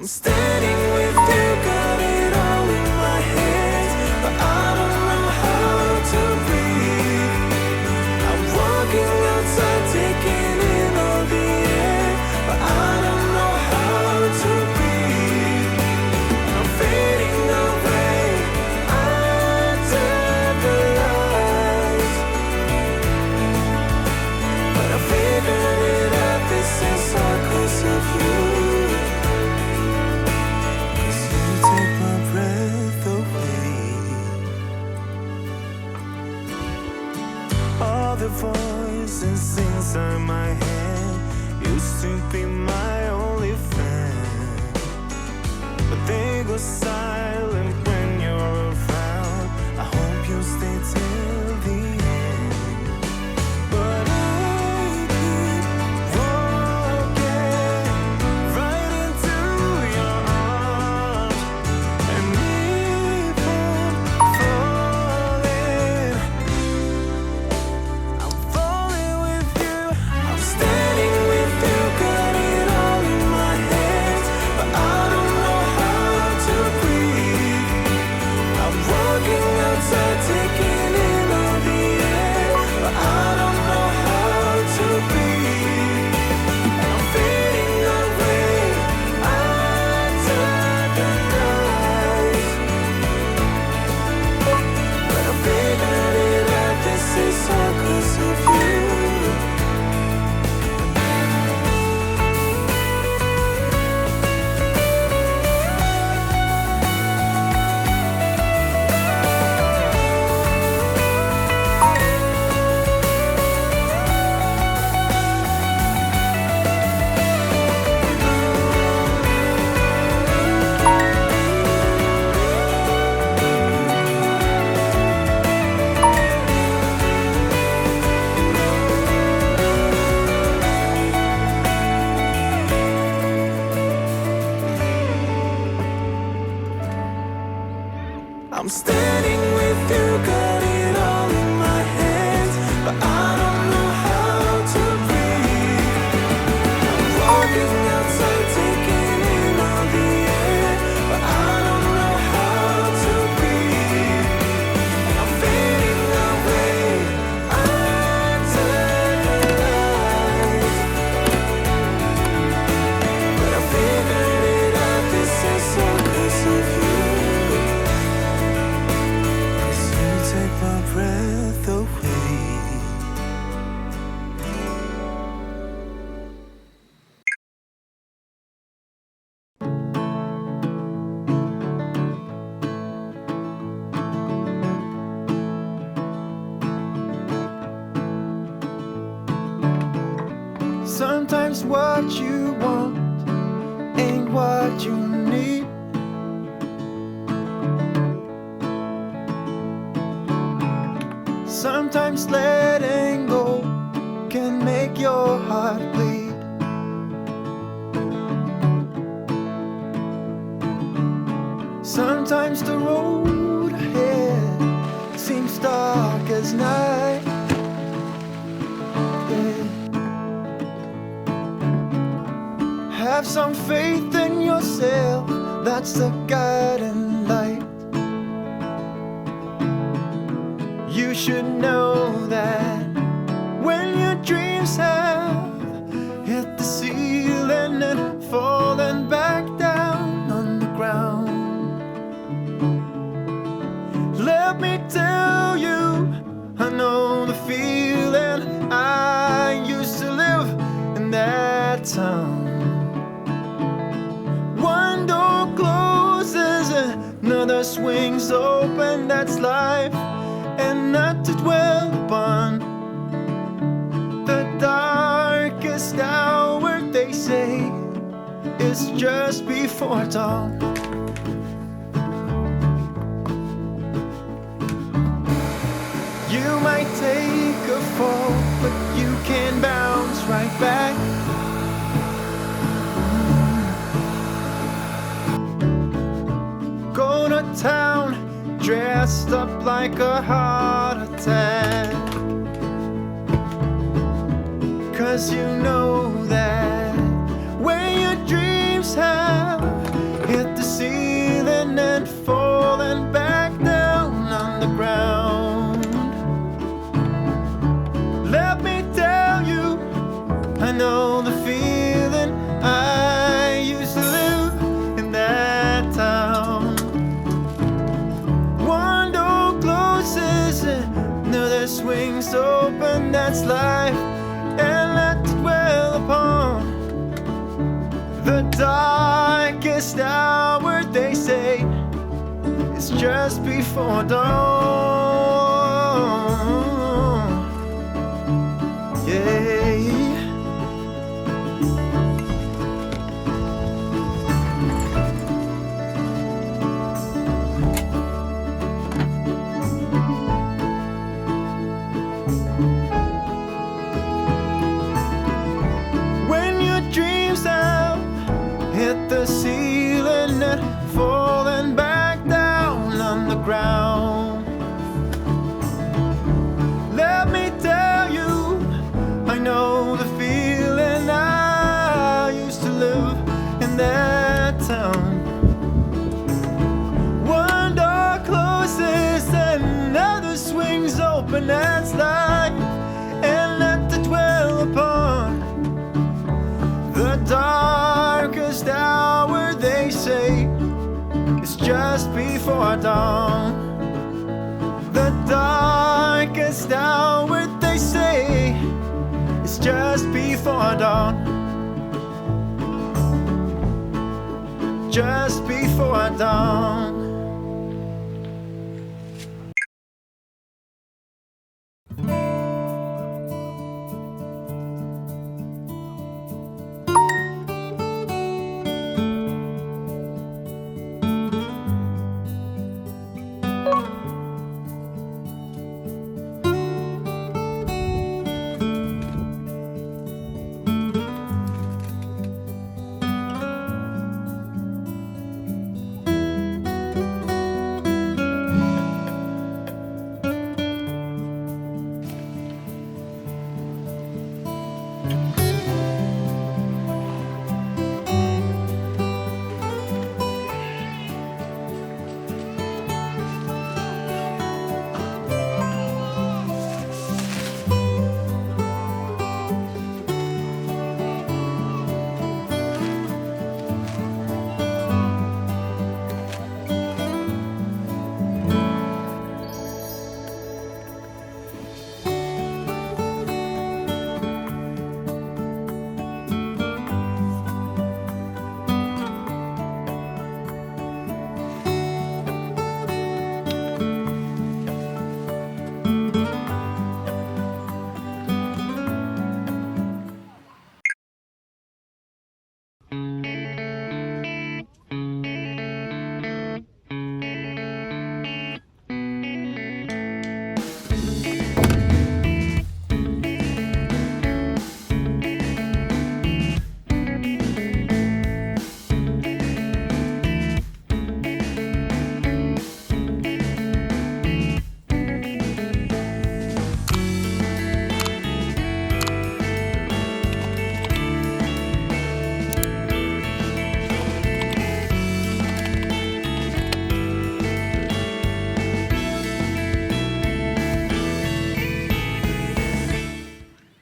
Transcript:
I'm standing with you, got it all in my hands, but I don't know how to breathe. I'm walking outside, taking in all the air, but I don't know how to breathe. I'm fading away under the lights, but I figured it out, this is all 'cause of you. 'Cause you take my breath away. All the voices inside my head used to be my only friend, but they go silent when you're around. I hope you stay till the end, but I keep walking right into your arms, and if I'm falling, I'm falling with you. I'm standing with you, got it all in my hands, but I don't know how to breathe. I'm walking outside, taking in all the air, but I don't know how to breathe. I'm fading away under the lights, but I figured it out, this is all 'cause of you. I'm standing with you, got it all in my hands, but I don't know how to breathe. I'm walking outside, taking in all the air, but I don't know how to breathe. I'm fading away under the lights, but I figured it out, this is all 'cause of you. 'Cause you take my breath away. Sometimes what you want ain't what you need. Sometimes letting go can make your heart bleed. Sometimes the road ahead seems dark as night. Yeah. Have some faith in yourself, that's the guiding light. You should know that when your dreams have hit the ceiling and fallen back down on the ground, let me tell you, I know the feeling. I used to live in that town. One door closes, another swings open, that's life. And not to dwell upon the darkest hour, they say, is just before dawn. You might take a fall, but you can bounce right back. Go to town dressed up like a heart attack, 'cause you know that when your dreams have know the feeling. I used to live in that town. One door closes, another swings open. That's life, and let's dwell upon the darkest hour. They say it's just before dawn. Yeah. When your dreams have hit the ceiling and falling back down on the ground, let me tell you, I know the feeling. I used to live in that town. One door closes and another swings open. That's life, and let to dwell upon the darkest hour. They say it's just before dawn. The darkest hour. They say it's just before dawn. Just before dawn.